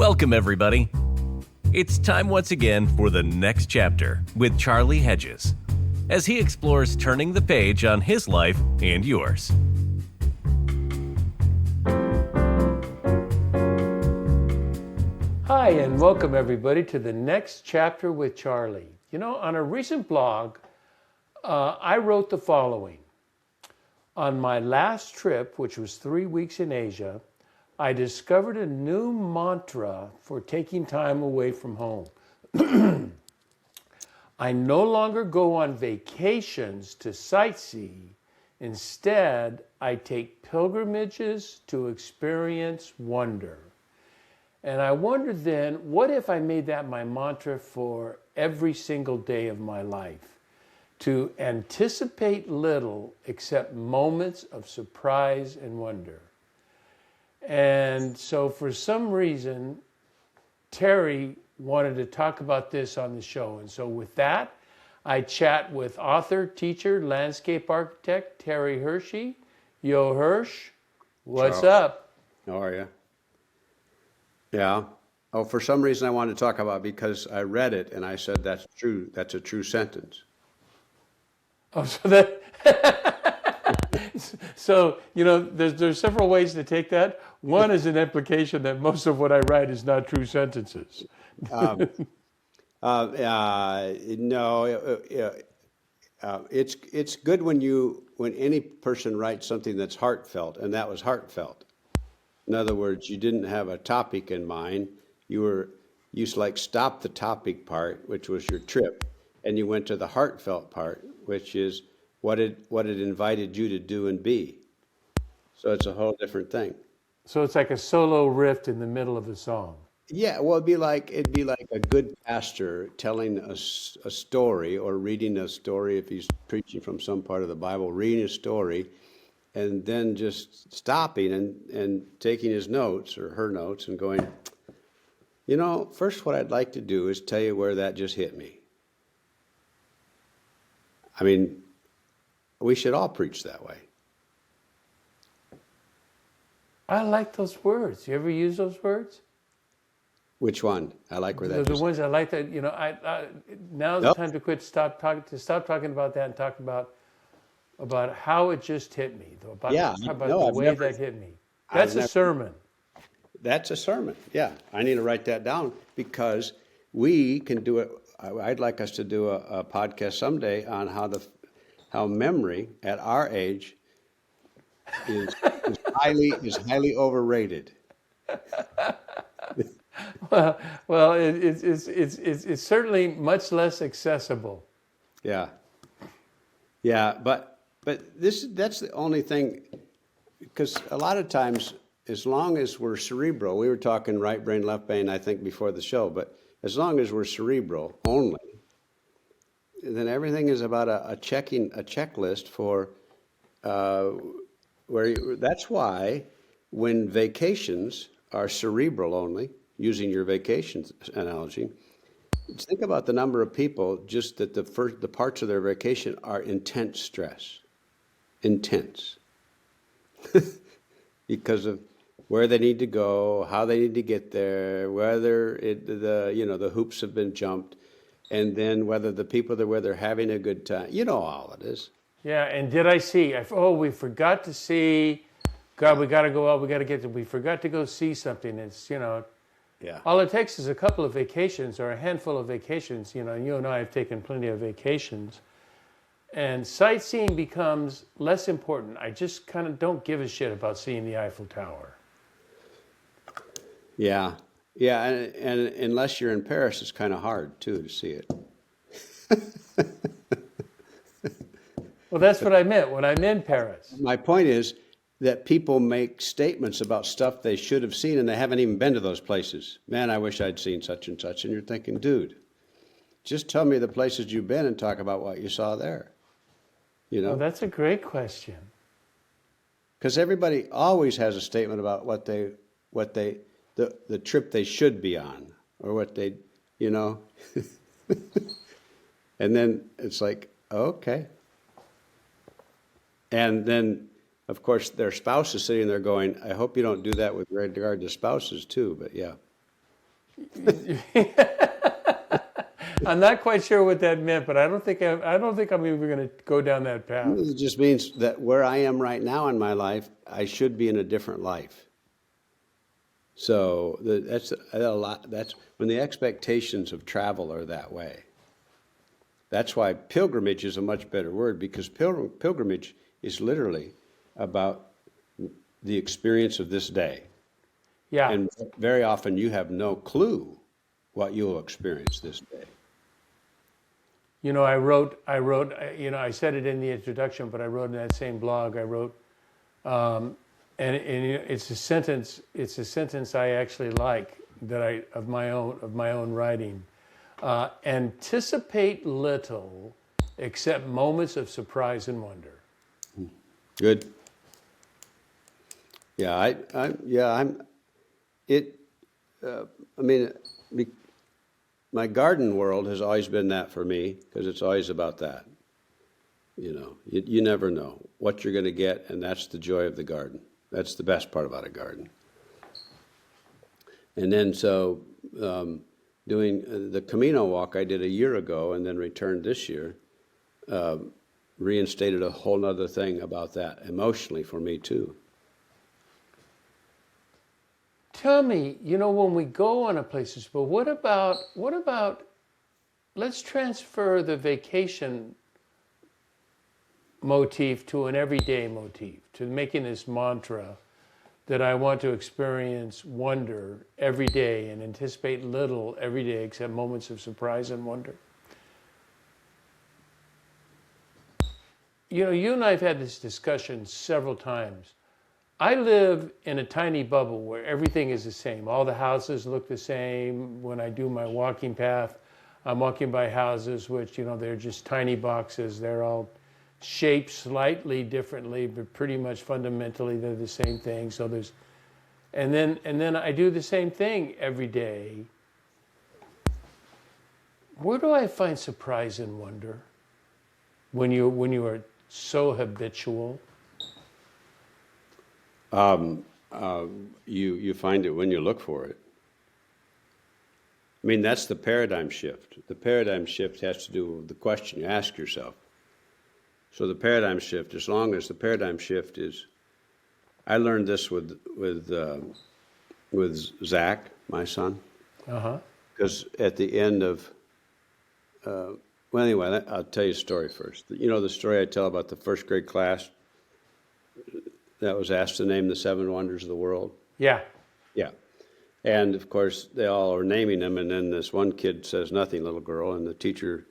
Welcome, everybody. It's time once again for the next chapter with Charlie Hedges, as he explores turning the page on his life and yours. Hi, and welcome everybody to the next chapter with Charlie. You know, on a recent blog, I wrote the following. On my last trip, which was 3 weeks in Asia, I discovered a new mantra for taking time away from home. I no longer go on vacations to sightsee. Instead, I take pilgrimages to experience wonder. And I wondered then, what if I made that my mantra for every single day of my life? To anticipate little except moments of surprise and wonder. And so for some reason, Terry wanted to talk about this on the show. And so with that, I chat with author, teacher, landscape architect, Terry Hershey. Yo, Hersh, what's up? How are you? Yeah. Oh, for some reason I wanted to talk about it because I read it and I said, that's true. That's a true sentence. Oh, so that... So, you know, there's several ways to take that. One is an implication that most of what I write is not true sentences. No, it's good when any person writes something that's heartfelt, and that was heartfelt. In other words, you didn't have a topic in mind. You stopped the topic part, which was your trip, and you went to the heartfelt part, which is what it invited you to do and be. So it's a whole different thing. So it's like a solo riff in the middle of a song. Yeah, well, it'd be like a good pastor telling a story or reading a story if he's preaching from some part of the Bible, reading a story, and then just stopping and taking his notes or her notes and going, you know, first what I'd like to do is tell you where that just hit me. I mean, we should all preach that way. I like those words. You ever use those words? Which one? I like where that. The ones I like that. You know, now's the time to stop talking about that and talk about how it just hit me. The way that hit me. That's a sermon. That's a sermon. Yeah, I need to write that down because we can do it. I'd like us to do a podcast someday on how memory at our age is highly overrated. Well, it's certainly much less accessible. Yeah, but that's the only thing, because a lot of times, as long as we're cerebral, we were talking right brain, left brain, I think before the show, but as long as we're cerebral only, then everything is about a checklist for that's why when vacations are cerebral only, using your vacations analogy, think about the number of people just that the parts of their vacation are intense stress. Intense. Because of where they need to go, how they need to get there, whether the hoops have been jumped, and then whether the people where they're having a good time. You know all it is. Yeah, and did I see? We forgot to see. God, we got to go out. We got to get. We forgot to go see something. It's Yeah. All it takes is a couple of vacations or a handful of vacations. You know, you and I have taken plenty of vacations, and sightseeing becomes less important. I just kind of don't give a shit about seeing the Eiffel Tower. Yeah, and unless you're in Paris, it's kind of hard too to see it. Well, that's what I meant when I'm in Paris. My point is that people make statements about stuff they should have seen and they haven't even been to those places. Man, I wish I'd seen such and such. And you're thinking, dude, just tell me the places you've been and talk about what you saw there. You know? Well, that's a great question. Because everybody always has a statement about the trip they should be on or what they, and then it's like, okay. And then, of course, their spouse is sitting there going, I hope you don't do that with regard to spouses too, but yeah. I'm not quite sure what that meant, but I don't think I'm even going to go down that path. It just means that where I am right now in my life, I should be in a different life. So that's a lot. That's when the expectations of travel are that way. That's why pilgrimage is a much better word, because pilgrimage is literally about the experience of this day. Yeah. And very often you have no clue what you'll experience this day. You know, I said it in the introduction, but I wrote in that same blog, and it's a sentence I actually like, of my own writing. Anticipate little, except moments of surprise and wonder. Good. Yeah, my garden world has always been that for me, because it's always about that. You never know what you're going to get, and that's the joy of the garden. That's the best part about a garden. And then doing the Camino walk I did a year ago and then returned this year, reinstated a whole nother thing about that emotionally for me too. Tell me, when we go on a places, but what about, let's transfer the vacation motif to an everyday motif, to making this mantra that I want to experience wonder every day and anticipate little every day except moments of surprise and wonder. You and I have had this discussion several times. I live in a tiny bubble where everything is the same. All the houses look the same. When I do my walking path, I'm walking by houses which, they're just tiny boxes. They're all shaped slightly differently, but pretty much fundamentally they're the same thing. So and then I do the same thing every day. Where do I find surprise and wonder when you are so habitual? You find it when you look for it. I mean, that's the paradigm shift. The paradigm shift has to do with the question you ask yourself. So the paradigm shift, as long as the paradigm shift is, I learned this with Zach, my son, because at the end of, well, anyway, I'll tell you a story first. The story I tell about the first grade class that was asked to name the 7 wonders of the world? Yeah. Yeah. And of course, they all are naming them, and then this one kid says nothing, little girl, and the teacher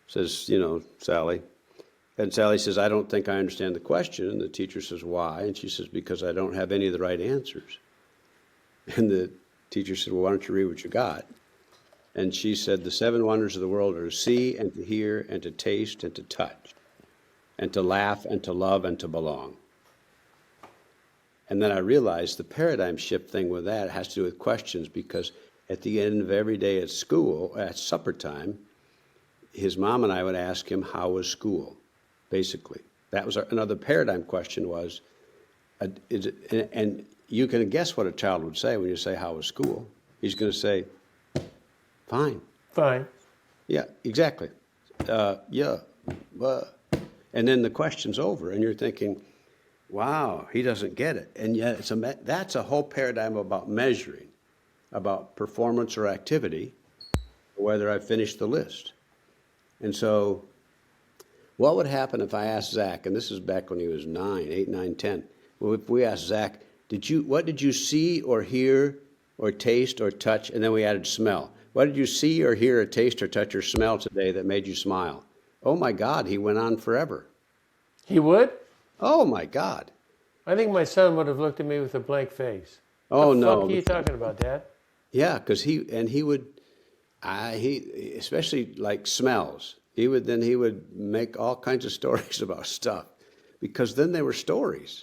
says, Sally. And Sally says, I don't think I understand the question. And the teacher says, why? And she says, because I don't have any of the right answers. And the teacher said, well, why don't you read what you got? And she said, the 7 wonders of the world are to see and to hear and to taste and to touch and to laugh and to love and to belong. And then I realized the paradigm shift thing with that has to do with questions, because at the end of every day at school, at supper time, his mom and I would ask him, how was school? Basically. That was another paradigm question was, and you can guess what a child would say when you say, how was school? He's going to say, fine. Fine. Yeah, exactly. Yeah. And then the question's over, and you're thinking, wow, he doesn't get it. And yet that's a whole paradigm about measuring, about performance or activity, whether I finished the list. And so what would happen if I asked Zach, and this is back when he was 8, 9, 10. Well, if we asked Zach, what did you see or hear or taste or touch? And then we added smell. What did you see or hear or taste or touch or smell today that made you smile? Oh my God, he went on forever. He would? Oh my God. I think my son would have looked at me with a blank face. Oh no. What the fuck are you talking about, Dad? Yeah, because he especially like smells. He would make all kinds of stories about stuff, because then they were stories.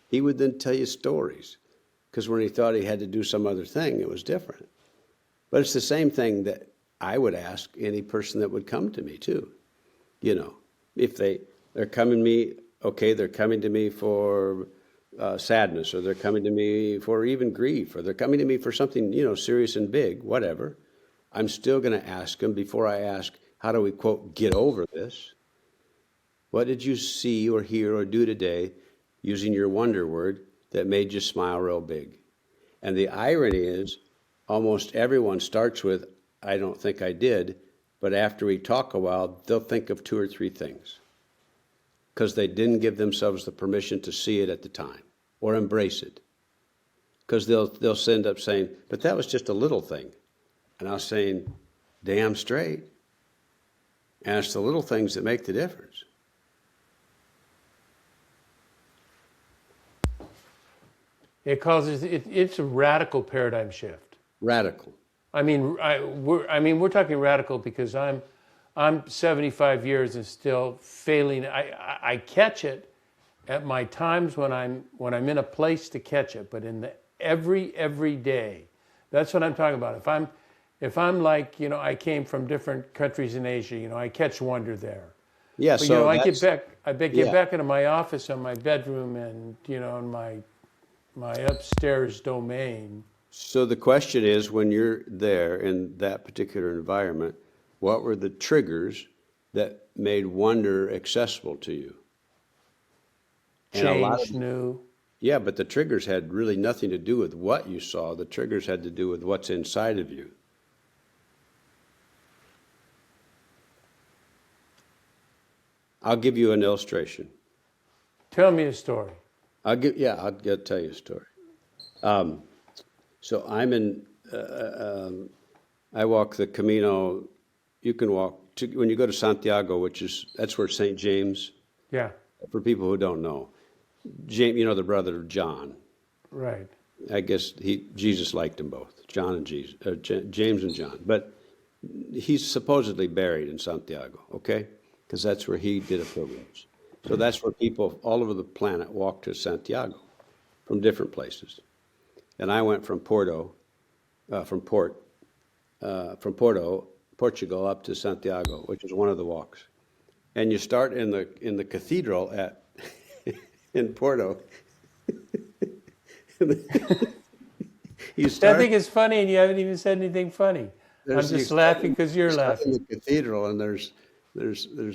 He would then tell you stories, because when he thought he had to do some other thing, it was different. But it's the same thing that I would ask any person that would come to me too. If they're coming to me for sadness, or they're coming to me for even grief, or they're coming to me for something, serious and big, whatever, I'm still going to ask them before I ask, how do we, quote, get over this? What did you see or hear or do today using your wonder word that made you smile real big? And the irony is, almost everyone starts with, I don't think I did, but after we talk a while, they'll think of 2 or 3 things because they didn't give themselves the permission to see it at the time or embrace it. Because they'll end up saying, but that was just a little thing. And I was saying, damn straight. And it's the little things that make the difference. It's a radical paradigm shift. Radical. We're talking radical because I'm 75 years and still failing. I catch it at my times when I'm in a place to catch it, but in the every day, that's what I'm talking about. If I'm like, I came from different countries in Asia, I catch wonder there. Yeah. But, so I get back into my office and my bedroom and in my upstairs domain. So the question is, when you're there in that particular environment, what were the triggers that made wonder accessible to you? And Change, new. Yeah, but the triggers had really nothing to do with what you saw. The triggers had to do with what's inside of you. I'll give you an illustration. Tell me a story. I'll tell you a story. So I'm in, I walk the Camino. You can walk when you go to Santiago, that's where St. James. Yeah. For people who don't know, James, the brother of John. Right. I guess Jesus liked them both, John and Jesus, James and John. But he's supposedly buried in Santiago, okay? Because that's where he did a pilgrimage. So that's where people all over the planet walk to Santiago from different places. And I went from Porto, Portugal, up to Santiago, which is one of the walks. And you start in the cathedral in Porto. I think it's funny, and you haven't even said anything funny. I'm just laughing because you're laughing. In the cathedral, and there's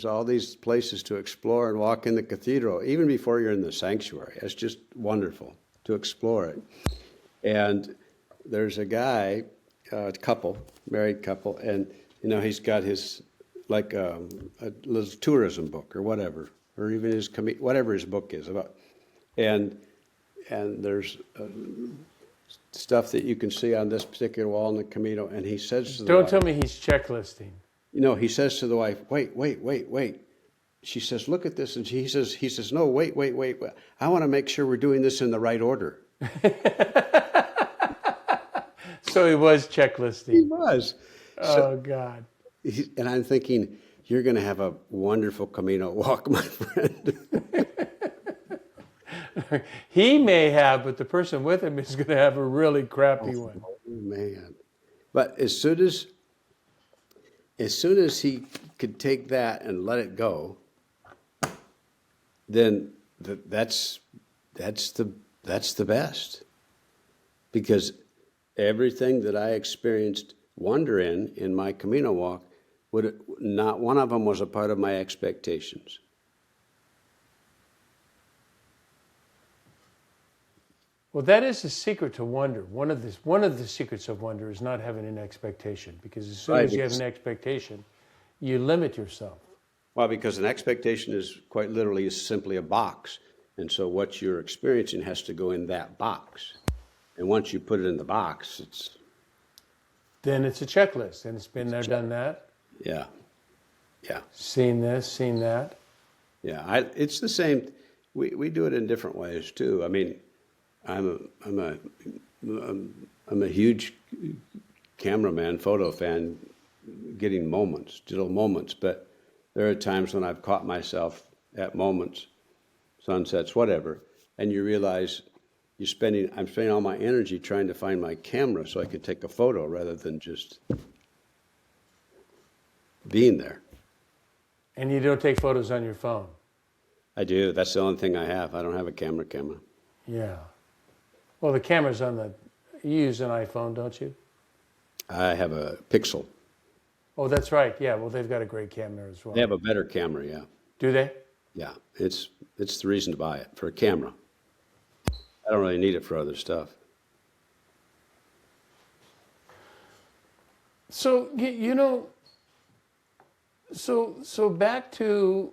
all these places to explore and walk in the cathedral, even before you're in the sanctuary. It's just wonderful to explore it. And there's a guy, married couple, and he's got his a little tourism book or whatever, or even whatever his book is about, and there's stuff that you can see on this particular wall in the Camino, and he says to the Don't wife, tell me he's checklisting. He says to the wife, wait. She says, look at this, and he says, no, wait. I want to make sure we're doing this in the right order. So he was checklisting. He was. Oh, God. And I'm thinking, you're going to have a wonderful Camino walk, my friend. He may have, but the person with him is going to have a really crappy one. Oh, man. But as soon as he could take that and let it go, then that's the best. Because everything that I experienced wonder in my Camino walk, not one of them was a part of my expectations. Well, that is the secret to wonder. One of the secrets of wonder is not having an expectation, because as soon as you have an expectation, you limit yourself. Well, because an expectation is quite literally simply a box. And so what you're experiencing has to go in that box. And once you put it in the box, Then it's a checklist, and it's been there, done that. Yeah. Seen this, seen that. Yeah, it's the same. We do it in different ways too. I mean, I'm a huge cameraman, photo fan, getting little moments. But there are times when I've caught myself at moments, sunsets, whatever, and you realize I'm spending all my energy trying to find my camera so I could take a photo rather than just being there. And you don't take photos on your phone. I do. That's the only thing I have. I don't have a camera. Yeah. Well, the camera's on the. You use an iPhone, don't you? I have a Pixel. Oh, that's right. Yeah. Well, they've got a great camera as well. They have a better camera, yeah. Do they? Yeah, it's the reason to buy it, for a camera. I don't really need it for other stuff. So so back to.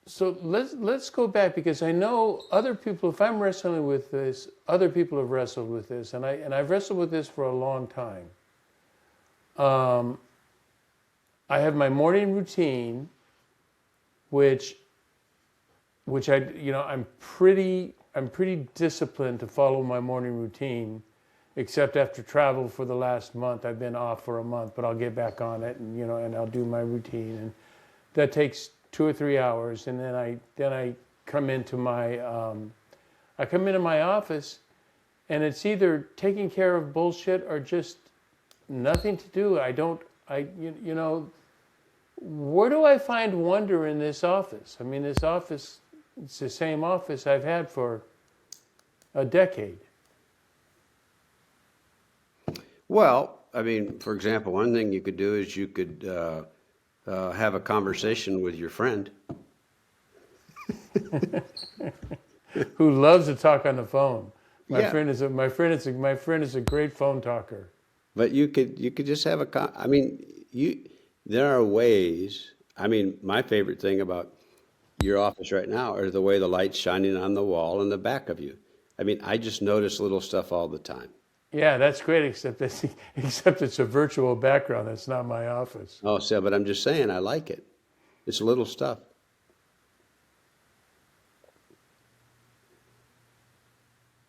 So let's go back, because I know other people. If I'm wrestling with this, other people have wrestled with this, and I've wrestled with this for a long time. I have my morning routine, which I'm pretty disciplined to follow my morning routine, except after travel for the last month. I've been off for a month, but I'll get back on it, and and I'll do my routine, and that takes 2 or 3 hours, and then I come into my office, and it's either taking care of bullshit or just nothing to do. Where do I find wonder in this office? I mean, this office, it's the same office I've had for a decade. Well, I mean, for example, one thing you could do is you could have a conversation with your friend. Who loves to talk on the phone. My Yeah. friend is a great phone talker. But you could just have I mean, there are ways. I mean, my favorite thing about your office right now are the way the light's shining on the wall in the back of you. I mean, I just notice little stuff all the time. Yeah, that's great, except it's a virtual background. That's not my office. Oh, so, but I'm just saying, I like it. It's little stuff.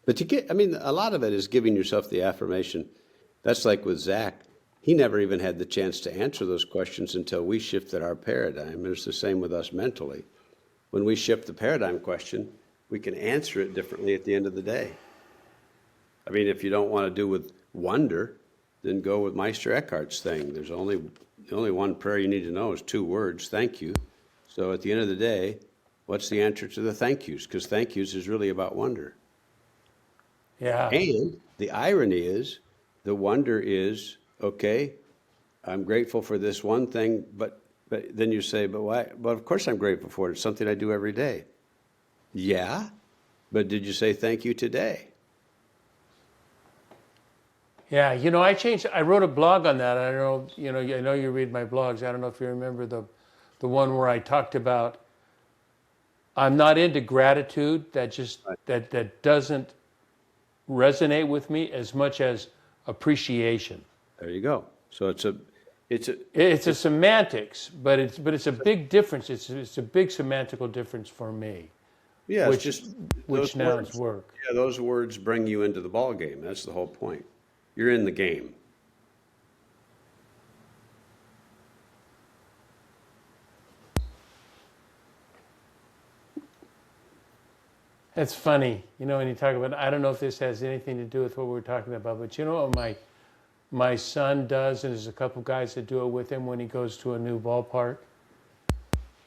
But I mean, a lot of it is giving yourself the affirmation. That's like with Zach. He never even had the chance to answer those questions until we shifted our paradigm. And it's the same with us mentally. When we shift the paradigm question, we can answer it differently at the end of the day. I mean, if you don't want to do with wonder, then go with Meister Eckhart's thing. There's only one prayer you need to know is 2 words, thank you. So at the end of the day, what's the answer to the thank yous? Because thank yous is really about wonder. Yeah. And the irony is, the wonder is, okay, I'm grateful for this one thing, but then you say, but why? Well, of course I'm grateful for it. It's something I do every day. Yeah, but did you say thank you today? Yeah, I wrote a blog on that. I don't know, I know you read my blogs. I don't know if you remember the one where I talked about I'm not into gratitude. That doesn't resonate with me as much as appreciation. There you go. So it's a semantics, but it's a big difference. It's a big semantical difference for me. yeah, which it's just which those nouns words. work. Yeah, those words bring you into the ball game. That's the whole point. You're in the game. It's funny, when you talk about. I don't know if this has anything to do with what we're talking about, but what my son does, and there's a couple guys that do it with him when he goes to a new ballpark.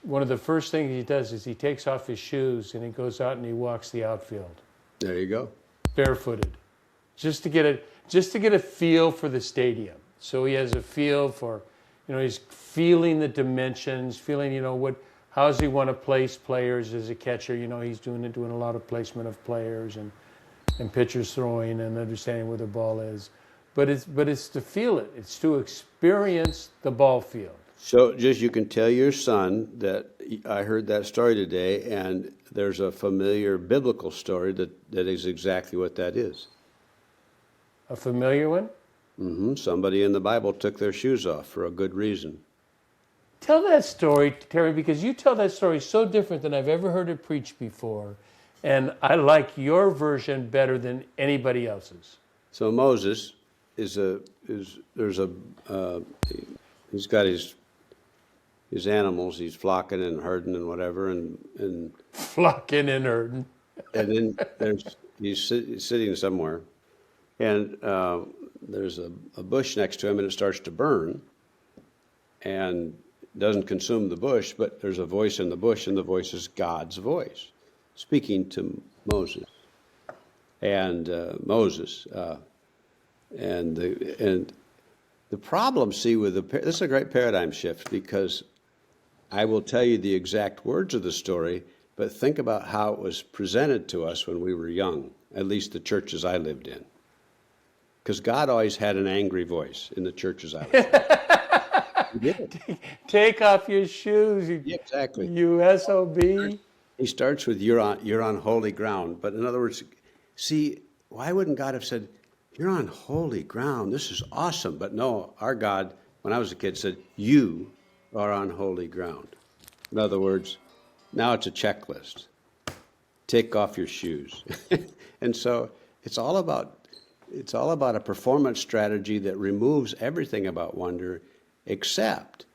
One of the first things he does is he takes off his shoes and he goes out and he walks the outfield, There you go. barefooted, just to get a feel for the stadium. So he has a feel for, he's feeling the dimensions, feeling, how does he want to place players as a catcher? He's doing a lot of placement of players and pitchers throwing and understanding where the ball is. But it's to feel it. It's to experience the ball field. So just you can tell your son that I heard that story today, and there's a familiar biblical story that is exactly what that is. A familiar one? Somebody in the Bible took their shoes off for a good reason. Tell that story, Terry, because you tell that story so different than I've ever heard it preached before. And I like your version better than anybody else's. So Moses he's got his animals, he's flocking and herding and whatever, and Flocking and herding. and then he's sitting somewhere, and there's a bush next to him, and it starts to burn, and doesn't consume the bush, but there's a voice in the bush, and the voice is God's voice speaking to Moses. and Moses. And the problem, see, with this is a great paradigm shift, because I will tell you the exact words of the story, but think about how it was presented to us when we were young, at least the churches I lived in. Because God always had an angry voice in the churches I was in. He did. Take off your shoes, you, Yeah, exactly. you SOB. He starts with you're on holy ground. But in other words, see, why wouldn't God have said, you're on holy ground, this is awesome? But no, our God, when I was a kid, said, you are on holy ground. In other words, now it's a checklist. Take off your shoes. And so it's all about a performance strategy that removes everything about wonder, except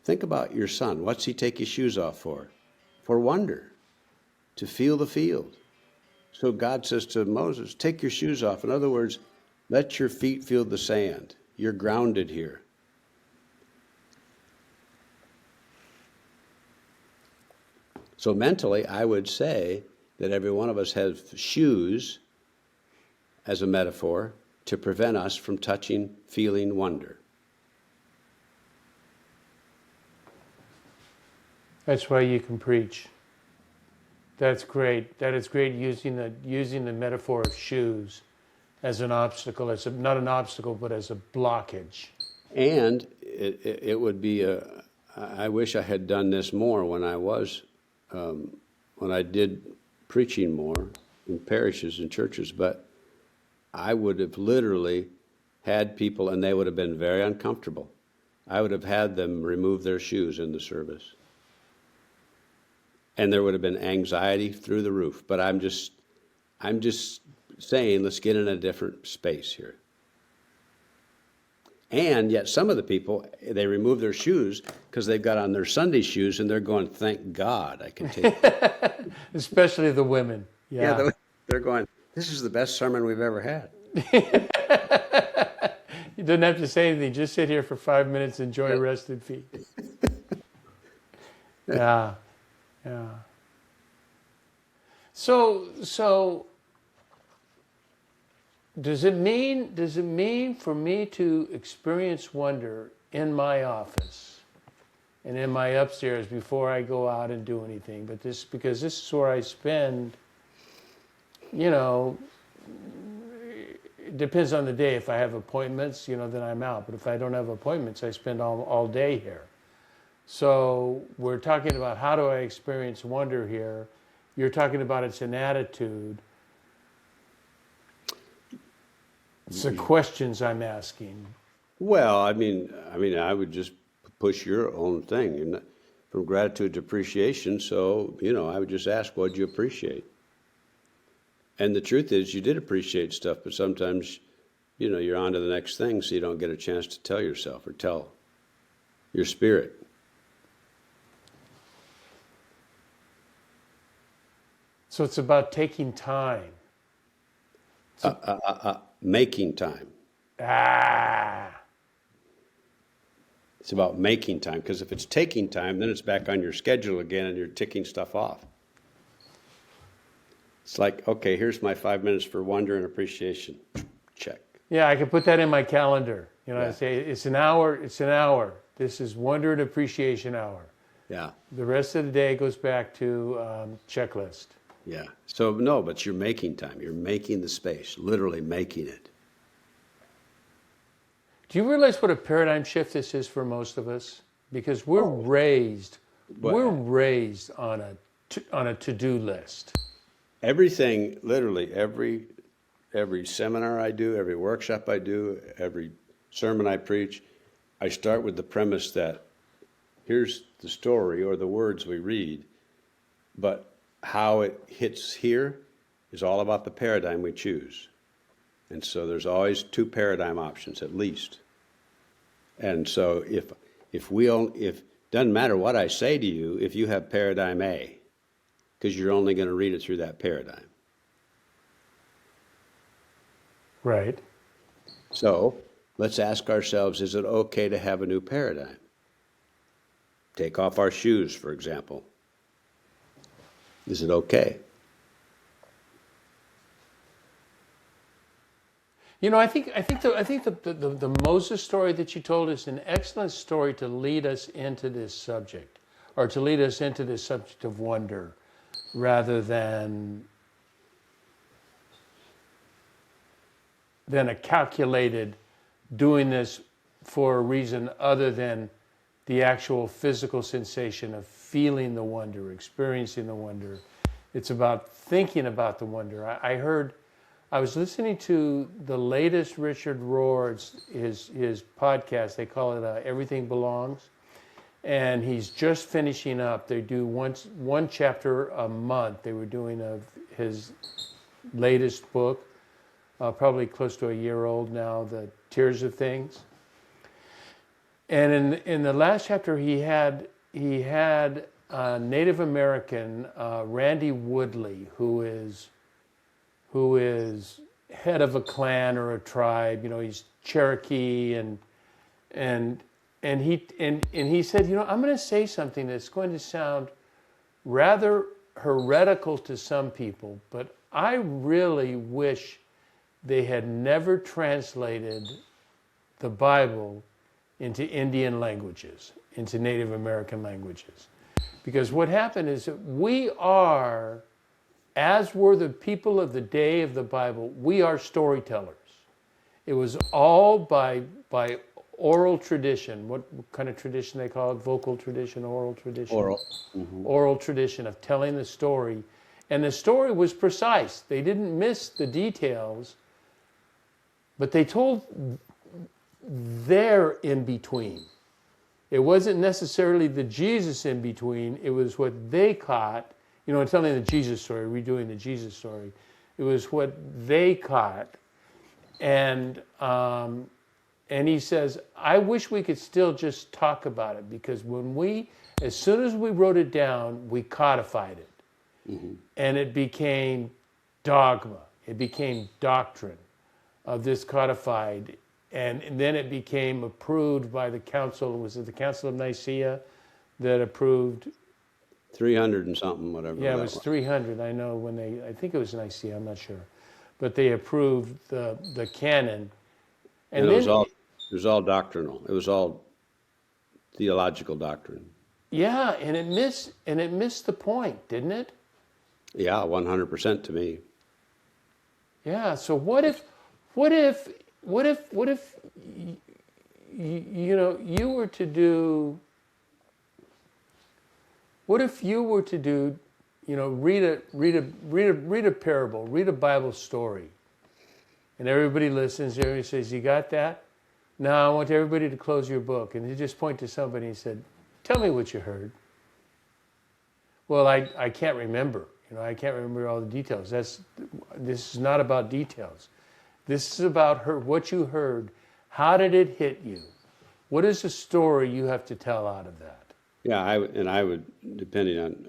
think about your son. What's he take his shoes off for? For wonder, to feel the field. So God says to Moses, take your shoes off. In other words, let your feet feel the sand. You're grounded here. So mentally, I would say that every one of us has shoes, as a metaphor, to prevent us from touching, feeling wonder. That's why you can preach. That's great. That is great, using the metaphor of shoes as an obstacle, not an obstacle, but as a blockage. And it would be I wish I had done this more when I did preaching more in parishes and churches, but I would have literally had people, and they would have been very uncomfortable. I would have had them remove their shoes in the service. And there would have been anxiety through the roof. But I'm just saying, let's get in a different space here. And yet some of the people, they remove their shoes because they've got on their Sunday shoes, and they're going, thank God I can take it. Especially the women. Yeah, they're going, this is the best sermon we've ever had. You don't have to say anything. Just sit here for 5 minutes, enjoy rested feet. Yeah. Yeah. So does it mean for me to experience wonder in my office and in my upstairs before I go out and do anything? Because this is where I spend, it depends on the day. If I have appointments, then I'm out. But if I don't have appointments, I spend all day here. So we're talking about how do I experience wonder here. You're talking about it's an attitude. It's the questions I'm asking. Well, I mean, I would just push your own thing, from gratitude to appreciation. So, I would just ask, what'd you appreciate? And the truth is, you did appreciate stuff, but sometimes, you're on to the next thing, so you don't get a chance to tell yourself or tell your spirit. So it's about taking time. Making time. It's about making time, because if it's taking time, then it's back on your schedule again and you're ticking stuff off. It's like, okay, here's my 5 minutes for wonder and appreciation. Check. Yeah, I can put that in my calendar. I say it's an hour. This is wonder and appreciation hour. Yeah. The rest of the day goes back to checklist. Yeah. So no, but you're making time. You're making the space, literally making it. Do you realize what a paradigm shift this is for most of us? Because we're raised on a to-do list. Everything, literally every seminar I do, every workshop I do, every sermon I preach, I start with the premise that here's the story or the words we read, but how it hits here is all about the paradigm we choose. And so there's always two paradigm options at least. And so if doesn't matter what I say to you, if you have paradigm A, because you're only going to read it through that paradigm. Right. So let's ask ourselves, is it okay to have a new paradigm? Take off our shoes, for example. Is it okay? The Moses story that you told is an excellent story to lead us into this subject, or to lead us into this subject of wonder, rather than a calculated doing this for a reason other than the actual physical sensation of feeling the wonder, experiencing the wonder. It's about thinking about the wonder. I was listening to the latest Richard Rohr's, his podcast. They call it Everything Belongs. And he's just finishing up. They do one chapter a month. They were doing of his latest book, probably close to a year old now, The Tears of Things. And in the last chapter, he had Native American Randy Woodley, who is head of a clan or a tribe. He's Cherokee, and he said, I'm going to say something that's going to sound rather heretical to some people, but I really wish they had never translated the Bible into Indian languages, into Native American languages. Because what happened is that we are, as were the people of the day of the Bible, we are storytellers. It was all by oral tradition. What kind of tradition they call it? Vocal tradition, oral tradition? Oral. Mm-hmm. Oral tradition of telling the story. And the story was precise. They didn't miss the details, but they told their in-between. It wasn't necessarily the Jesus in-between. It was what they caught. Telling the Jesus story, redoing the Jesus story. It was what they caught. And he says, I wish we could still just talk about it, because as soon as we wrote it down, we codified it. Mm-hmm. And it became dogma. It became doctrine of this codified. And then it became approved by the council. Was it the Council of Nicaea that approved? 300 and something, whatever. Yeah, it was 300. I know I think it was Nicaea, I'm not sure. But they approved the canon. And it was all doctrinal. It was all theological doctrine. Yeah, and it missed the point, didn't it? Yeah, 100% to me. Yeah, so what if you were to do, read a parable, read a Bible story, and everybody listens, everybody says, you got that? Now I want everybody to close your book, and you just point to somebody and said, tell me what you heard. Well, I can't remember. I can't remember all the details. This is not about details. This is about what you heard. How did it hit you? What is the story you have to tell out of that? Yeah, I would, depending on,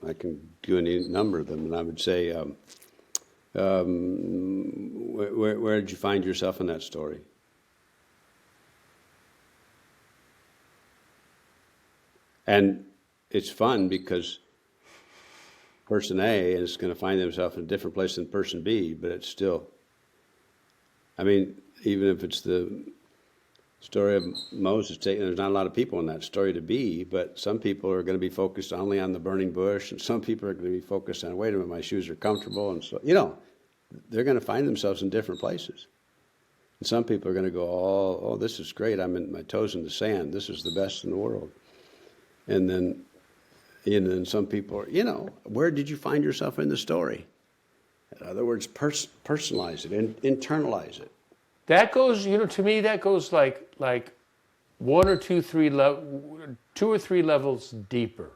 I can do any number of them, and I would say, where did you find yourself in that story? And it's fun because person A is going to find themselves in a different place than person B, but it's still, even if it's the story of Moses, there's not a lot of people in that story to be, but some people are going to be focused only on the burning bush, and some people are going to be focused on, wait a minute, my shoes are comfortable, and so, they're going to find themselves in different places. And some people are going to go, oh, this is great, I'm in my toes in the sand, this is the best in the world. And then some people are, where did you find yourself in the story? In other words, personalize it and internalize it. That goes, to me, that goes like 2 or 3 levels deeper.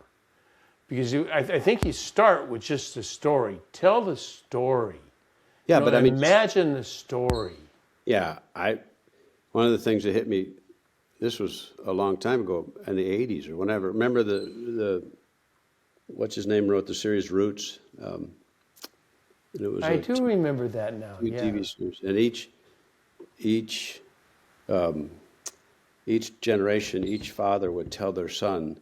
Because I think you start with just the story. Tell the story. Yeah, but imagine the story. Yeah, one of the things that hit me, this was a long time ago, in the 80s or whenever. Remember the what's his name wrote the series Roots? I do remember that now. Yeah. TV series, and each generation, each father would tell their son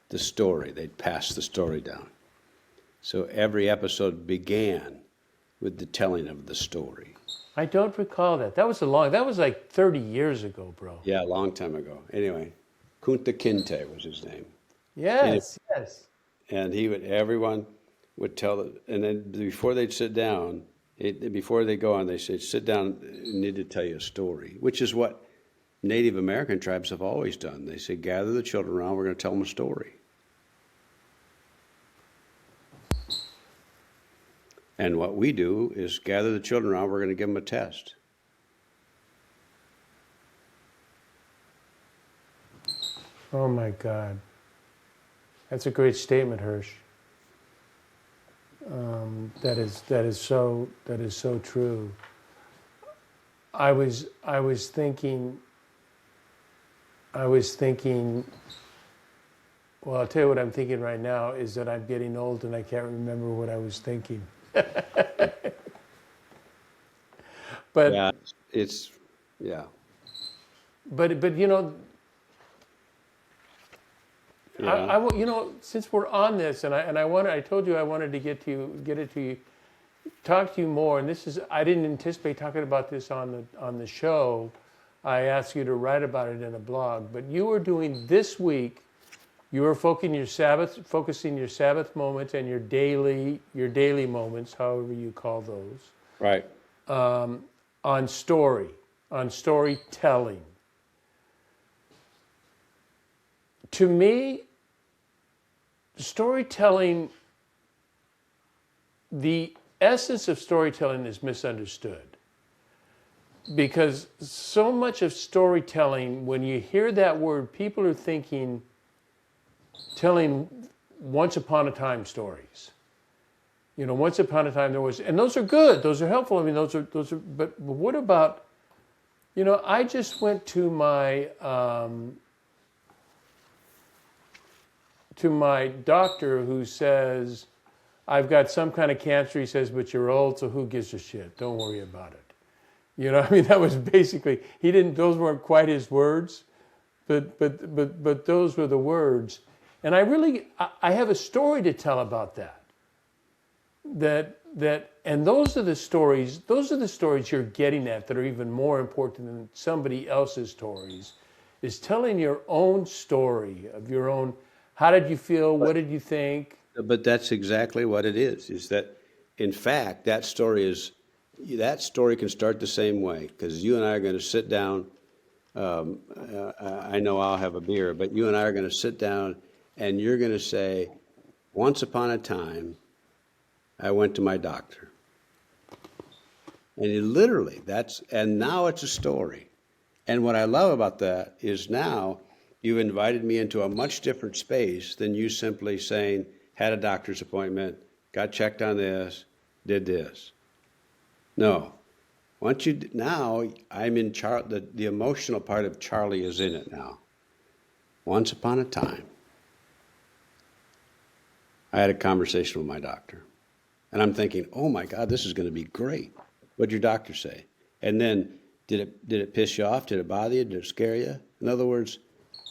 the story. They'd pass the story down. So every episode began with the telling of the story. I don't recall that. That was like 30 years ago, bro. Yeah, a long time ago. Anyway, Kunta Kinte was his name. And, Yes, yes. and everyone would and then before they'd sit down, before they go on, they say, sit down, I need to tell you a story, which is what Native American tribes have always done. They say, gather the children around, we're going to tell them a story. And what we do is gather the children around, we're going to give them a test. Oh my God. That's a great statement, Hirsch. That is so true. I was thinking. Well, I'll tell you what I'm thinking right now is that I'm getting old and I can't remember what I was thinking. But Yeah, yeah. But you know, Yeah. you know, since we're on this, I told you I wanted to get it to you, talk to you more. And I didn't anticipate talking about this on the show. I asked you to write about it in a blog, but you were doing this week. You were focusing your Sabbath moments and your daily moments, however you call those, Right. on storytelling. To me, storytelling, the essence of storytelling is misunderstood. Because so much of storytelling, when you hear that word, people are thinking telling once upon a time stories. You know, once upon a time there was, and those are good, those are helpful. I mean, those are. But what about? You know, I just went to my doctor who says, I've got some kind of cancer. He says, but you're old, so who gives a shit? Don't worry about it. You know, I mean, that was basically, those weren't quite his words, but those were the words. And I have a story to tell about that. And those are the stories you're getting at that are even more important than somebody else's stories, is telling your own story of your own, how did you feel, what did you think? But that's exactly what it is that, in fact, that story can start the same way, because you and I are going to sit down. I know I'll have a beer, but you and I are going to sit down and you're going to say, once upon a time, I went to my doctor. And and now it's a story. And what I love about that is now you've invited me into a much different space than you simply saying, had a doctor's appointment, got checked on this, did this. No. Now I'm in the emotional part of Charlie is in it now. Once upon a time, I had a conversation with my doctor. And I'm thinking, oh my God, this is going to be great. What'd your doctor say? And then, did it piss you off? Did it bother you? Did it scare you? In other words,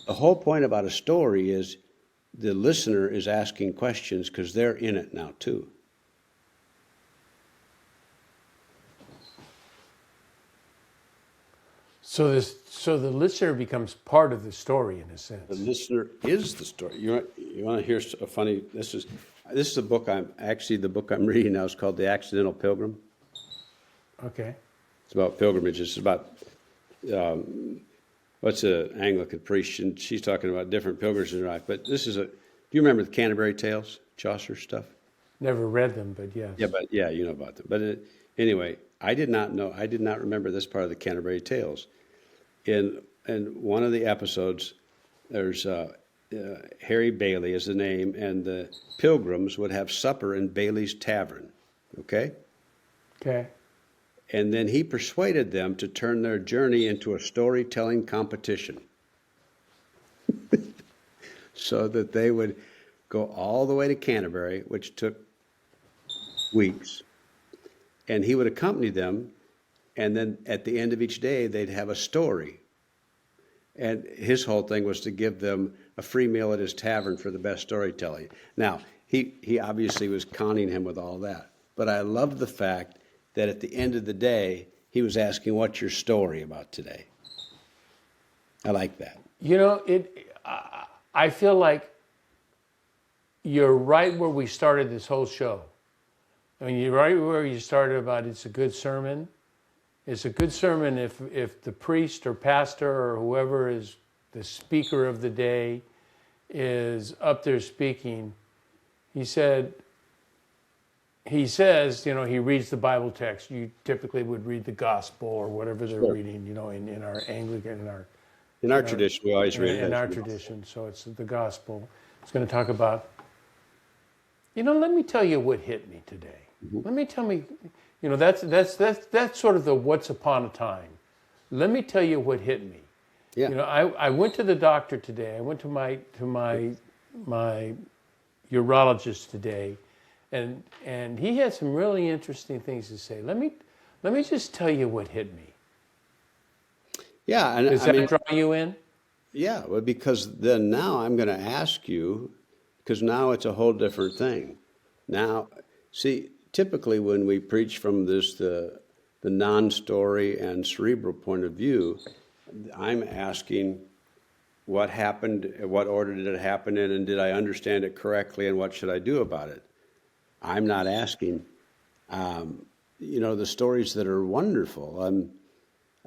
the whole point about a story is the listener is asking questions because they're in it now too. So the listener becomes part of the story in a sense. The listener is the story. You want to hear a funny? This is a book the book I'm reading now is called The Accidental Pilgrim. Okay. It's about pilgrimages. It's about what's an Anglican priest, and she's talking about different pilgrimages in her life. But do you remember the Canterbury Tales, Chaucer stuff? Never read them, but yes. Yeah, you know about them. But anyway, I did not remember this part of the Canterbury Tales. In one of the episodes, there's Harry Bailey is the name, and the pilgrims would have supper in Bailey's Tavern. Okay? Okay. And then he persuaded them to turn their journey into a storytelling competition so that they would go all the way to Canterbury, which took weeks. And he would accompany them, and then at the end of each day, they'd have a story. And his whole thing was to give them a free meal at his tavern for the best storytelling. Now, he obviously was conning him with all that. But I love the fact that at the end of the day, He was asking, what's your story about today? I like that. I feel like you're right where we started this whole show. I mean, you're right where you started about it's a good sermon. It's a good sermon if the priest or pastor or whoever is the speaker of the day is up there speaking. He says, he reads the Bible text. You typically would read the gospel or whatever they're reading, in our Anglican, in our tradition, we always read it. In our tradition, so it's the gospel. It's going to talk about, let me tell you what hit me today. Let me tell me, that's sort of the once upon a time. Let me tell you what hit me. Yeah. I went to the doctor today. I went to my urologist today, and he had some really interesting things to say. Let me just tell you what hit me. Yeah, and Does that draw you in? Yeah, well, because then now I'm going to ask you, because now it's a whole different thing. Now, see, typically when we preach from the non-story and cerebral point of view, I'm asking what happened, what order did it happen in, and did I understand it correctly, and what should I do about it? I'm not asking, the stories that are wonderful.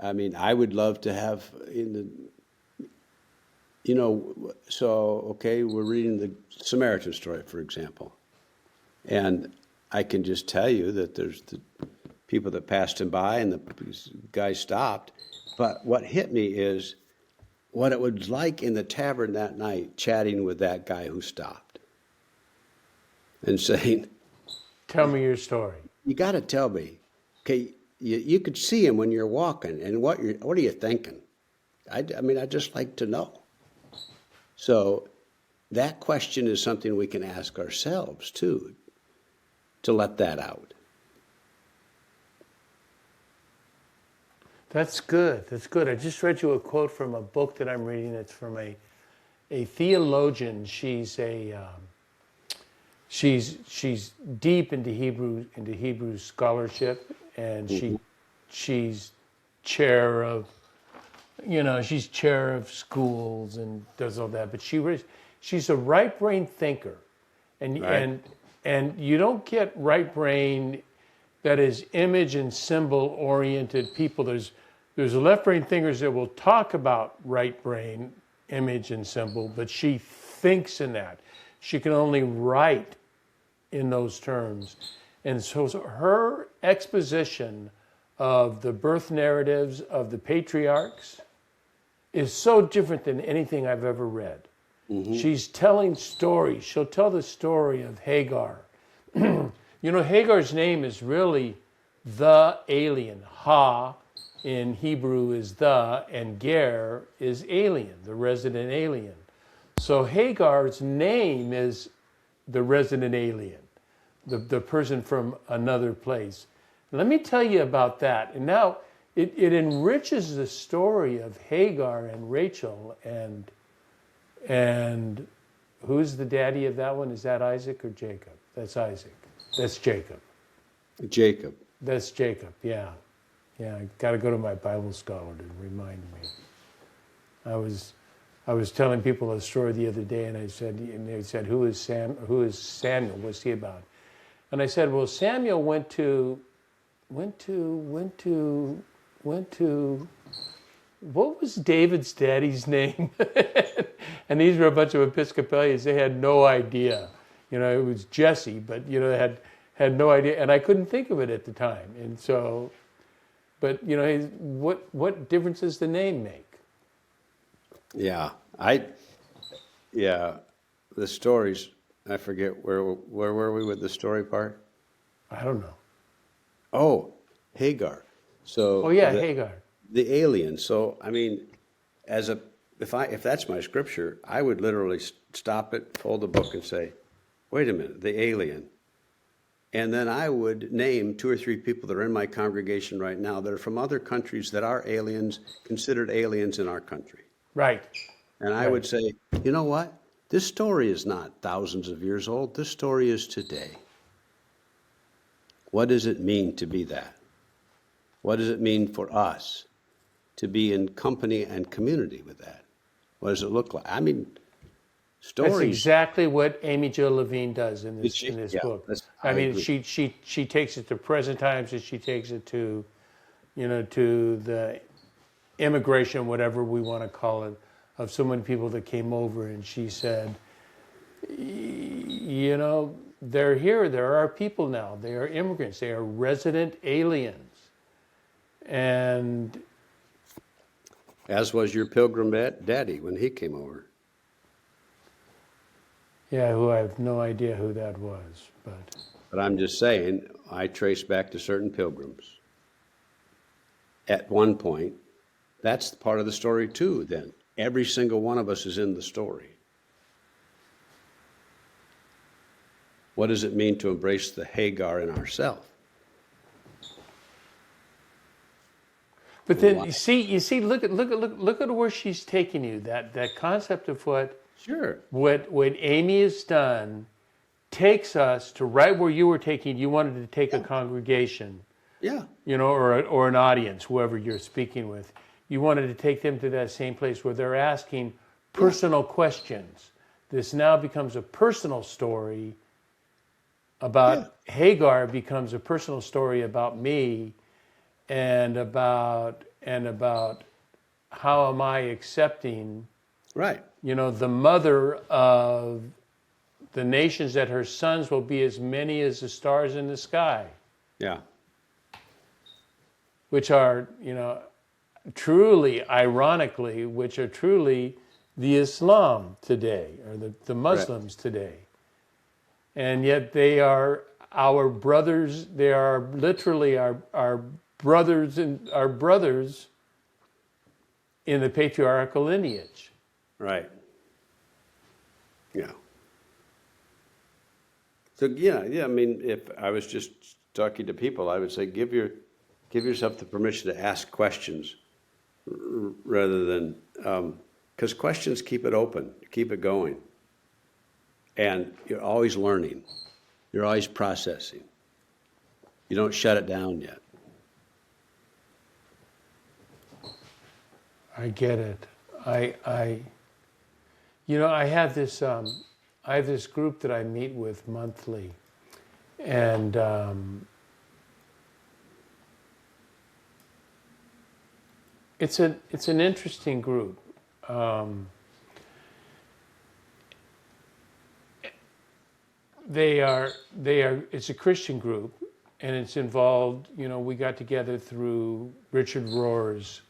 I mean, I would love to have we're reading the Samaritan story, for example. And I can just tell you that there's the people that passed him by and the guy stopped. But what hit me is what it was like in the tavern that night, chatting with that guy who stopped and saying, tell me your story. You got to tell me. Okay, you could see him when you're walking, and what are you thinking? I mean, I'd just like to know. So that question is something we can ask ourselves, too, to let that out. That's good. That's good. I just read you a quote from a book that I'm reading. It's from a theologian. She's deep into Hebrew scholarship, and she's chair of schools and does all that. But she's a right brain thinker, and you don't get right brain that is image and symbol oriented people. There's left brain thinkers that will talk about right brain, image and symbol, but she thinks in that. She can only write in those terms. And so her exposition of the birth narratives of the patriarchs is so different than anything I've ever read. Mm-hmm. She's telling stories. She'll tell the story of Hagar. Hagar's name is really the alien. Ha in Hebrew is the, and Ger is alien, the resident alien. So Hagar's name is the resident alien, the person from another place. Let me tell you about that. And now it enriches the story of Hagar and Rachel and who's the daddy of that one? Is that Isaac or Jacob? That's Isaac. That's Jacob. Jacob. That's Jacob, yeah. Yeah, I got to go to my Bible scholar to remind me. I was telling people a story the other day, and they said, who is Samuel? What's he about? And I said, well, Samuel went to what was David's daddy's name? And these were a bunch of Episcopalians. They had no idea. It was Jesse, but they had no idea, and I couldn't think of it at the time. And so, but what difference does the name make? Yeah, the stories. I forget where were we with the story part? I don't know. Oh, Hagar. So. Oh yeah, Hagar. The alien. So I mean, if that's my scripture, I would literally stop it, fold the book, and say, wait a minute, the alien. And then I would name 2 or 3 people that are in my congregation right now that are from other countries that are aliens, considered aliens in our country. Right. And I would say, you know what? This story is not thousands of years old. This story is today. What does it mean to be that? What does it mean for us to be in company and community with that? What does it look like? I mean, That's stories. exactly what Amy Jill Levine does in Did this she? in this Yeah, book. I I mean, agree. she takes it to present times, and she takes it to, to the immigration, whatever we want to call it, of so many people that came over, and she said, they're here. There are people now. They are immigrants. They are resident aliens, and As was your pilgrim daddy when he came over. yeah, who I have no idea who that was, but. But I'm just saying, I trace back to certain pilgrims. At one point, that's part of the story too, then. Every single one of us is in the story. What does it mean to embrace the Hagar in ourselves? But then you see, look at where she's taking you. That concept of Sure. what Amy has done takes us to right where you were taking. You wanted to take a congregation, Yeah. or an audience, whoever you're speaking with. You wanted to take them to that same place where they're asking personal questions. This now becomes a personal story about Hagar, becomes a personal story about me, and about how am I accepting, Right. the mother of the nations, that her sons will be as many as the stars in the sky, Yeah. which are, truly, ironically, which are truly the Islam today, or the Muslims today. And yet they are our brothers. They are literally our brothers and our brothers in the patriarchal lineage. Right. Yeah. So yeah. I mean, if I was just talking to people, I would say give yourself the permission to ask questions rather than because questions keep it open, keep it going, and you're always learning, you're always processing. You don't shut it down yet. I get it. I have this group that I meet with monthly, and it's an interesting group. It's a Christian group, and it's involved. We got together through Richard Rohr's.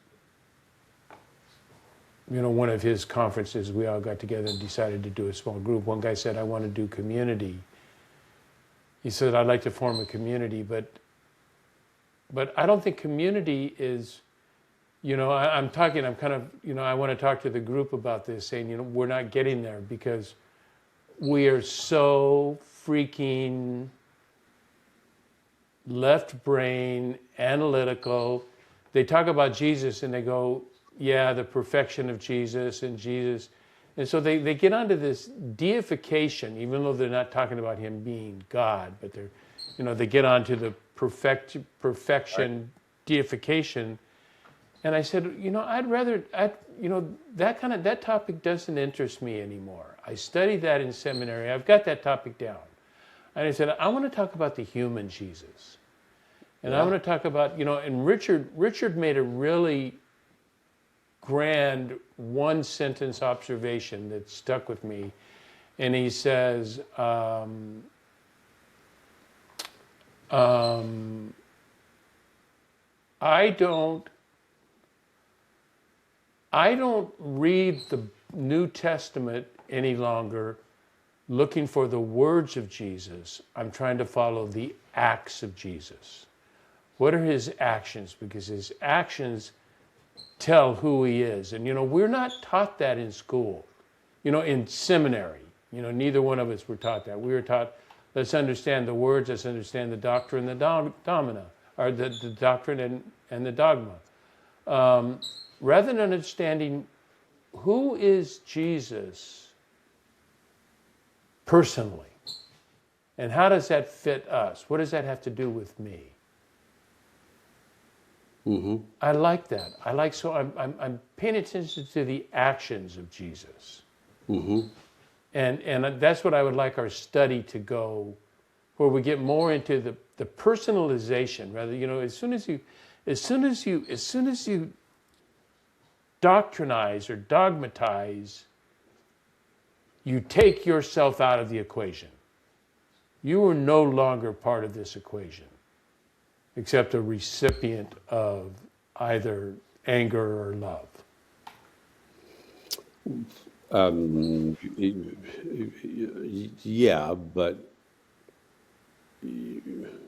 One of his conferences, we all got together and decided to do a small group. One guy said, I want to do community. He said, I'd like to form a community, but I don't think community is, I'm kind of, I want to talk to the group about this, saying, we're not getting there because we are so freaking left brain, analytical. They talk about Jesus and they go, yeah, the perfection of Jesus and Jesus. And so they get onto this deification, even though they're not talking about him being God, but they get onto the perfection deification. And I said, that topic doesn't interest me anymore. I studied that in seminary. I've got that topic down. And I said, I want to talk about the human Jesus. And I want to talk about, and Richard made a really grand one-sentence observation that stuck with me. And he says, I don't read the New Testament any longer looking for the words of Jesus. I'm trying to follow the acts of Jesus. What are his actions? Because his actions tell who he is. And, we're not taught that in school, in seminary. Neither one of us were taught that. We were taught, let's understand the words, let's understand the doctrine, the domina, or the doctrine and the dogma. Rather than understanding who is Jesus personally, and how does that fit us? What does that have to do with me? I like that. I'm paying attention to the actions of Jesus. And that's what I would like our study to go, where we get more into the personalization, rather, as soon as you doctrinize or dogmatize, you take yourself out of the equation. You are no longer part of this equation, except a recipient of either anger or love. Yeah, but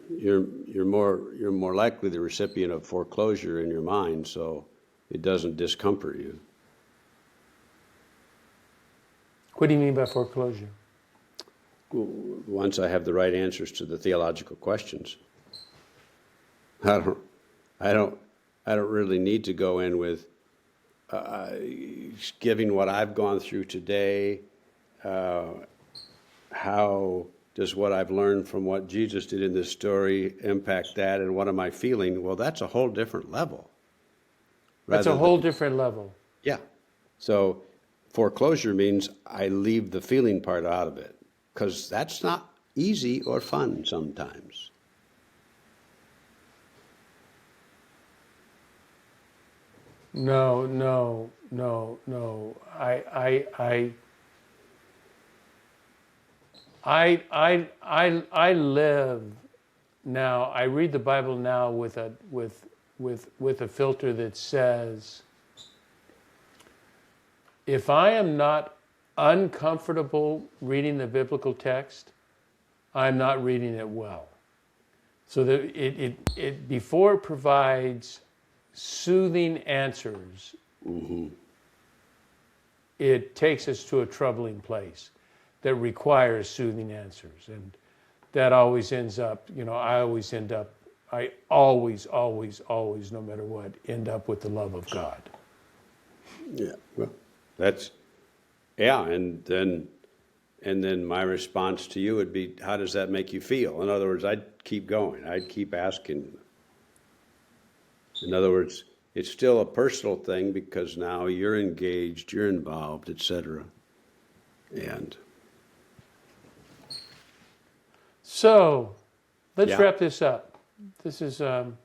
you're more likely the recipient of foreclosure in your mind, so it doesn't discomfort you. What do you mean by foreclosure? Once I have the right answers to the theological questions, I don't really need to go in with giving what I've gone through today. How does what I've learned from what Jesus did in this story impact that, and what am I feeling? Well, that's a whole different level. That's a whole different level. Yeah. So foreclosure means I leave the feeling part out of it, because that's not easy or fun sometimes. No. I live now. I read the Bible now with a filter that says, if I am not uncomfortable reading the biblical text, I'm not reading it well. So that it before it provides soothing answers, it takes us to a troubling place that requires soothing answers. And that always ends up, I always, no matter what, end up with the love of God. Yeah, well, and then my response to you would be, how does that make you feel? In other words, I'd keep going. I'd keep asking. In other words, it's still a personal thing because now you're engaged, you're involved, etc. And so, let's wrap this up. This is, I'm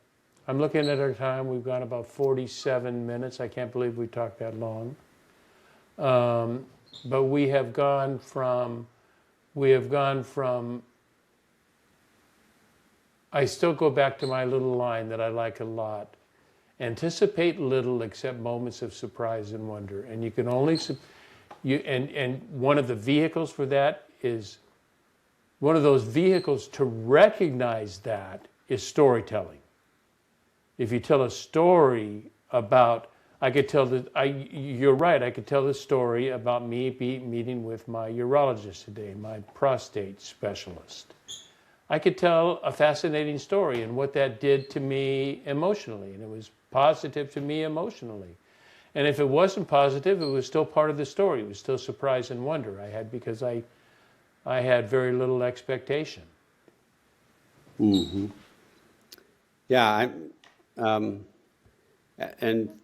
looking at our time. We've gone about 47 minutes. I can't believe we talked that long. But we have gone from, I still go back to my little line that I like a lot. Anticipate little except moments of surprise and wonder. And you can only, and one of the vehicles for that is, one of those vehicles to recognize that is storytelling. If you tell a story about, you're right, I could tell the story about me meeting with my urologist today, my prostate specialist. I could tell a fascinating story and what that did to me emotionally, and it was positive to me emotionally. And if it wasn't positive, it was still part of the story. It was still surprise and wonder because I had very little expectation. Yeah, and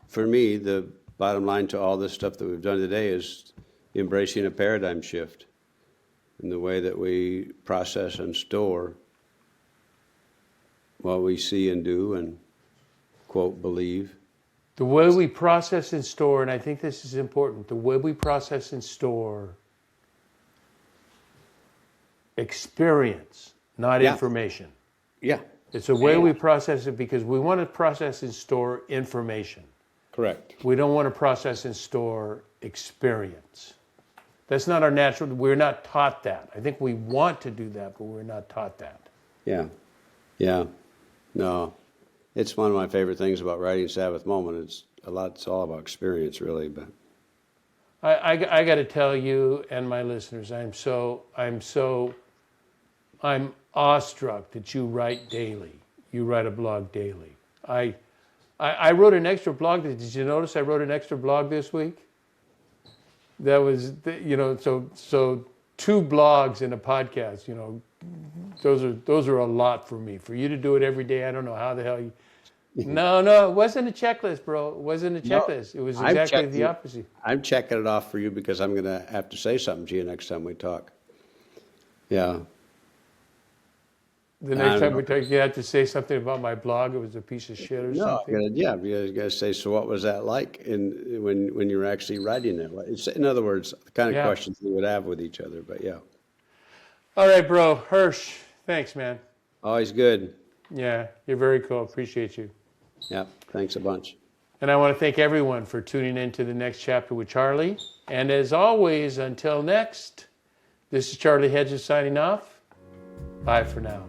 for me, the bottom line to all this stuff that we've done today is embracing a paradigm shift in the way that we process and store what we see and do and, quote, believe. The way we process and store, and I think this is important, the way we process and store experience, not information. Yeah. It's the way we process it because we want to process and store information. Correct. We don't want to process and store experience. That's not our natural, we're not taught that. I think we want to do that, but we're not taught that. Yeah. No. It's one of my favorite things about writing Sabbath Moment. It's all about experience, really. But I got to tell you and my listeners, I'm awestruck that you write daily. You write a blog daily. I wrote an extra blog. Did you notice I wrote an extra blog this week? That was, so 2 blogs in a podcast, those are a lot for me. For you to do it every day, I don't know how the hell No, it wasn't a checklist, bro. It wasn't a No, checklist. It was I'm exactly checking. the opposite. I'm checking it off for you because I'm going to have to say something to you next time we talk. Yeah. The I next don't time know. we talk, you had to say something about my blog. It was a piece of shit or No, something. yeah, because you got to say, so what was that like when you were actually writing it? In other words, the kind of Yeah. questions we would have with each other. But yeah, All right, bro. Hirsch, thanks, man. always good. Yeah, you're very cool. Appreciate you. Yeah, thanks a bunch. And I want to thank everyone for tuning in to the next chapter with Charlie. And as always, until next, this is Charlie Hedges signing off. Bye for now.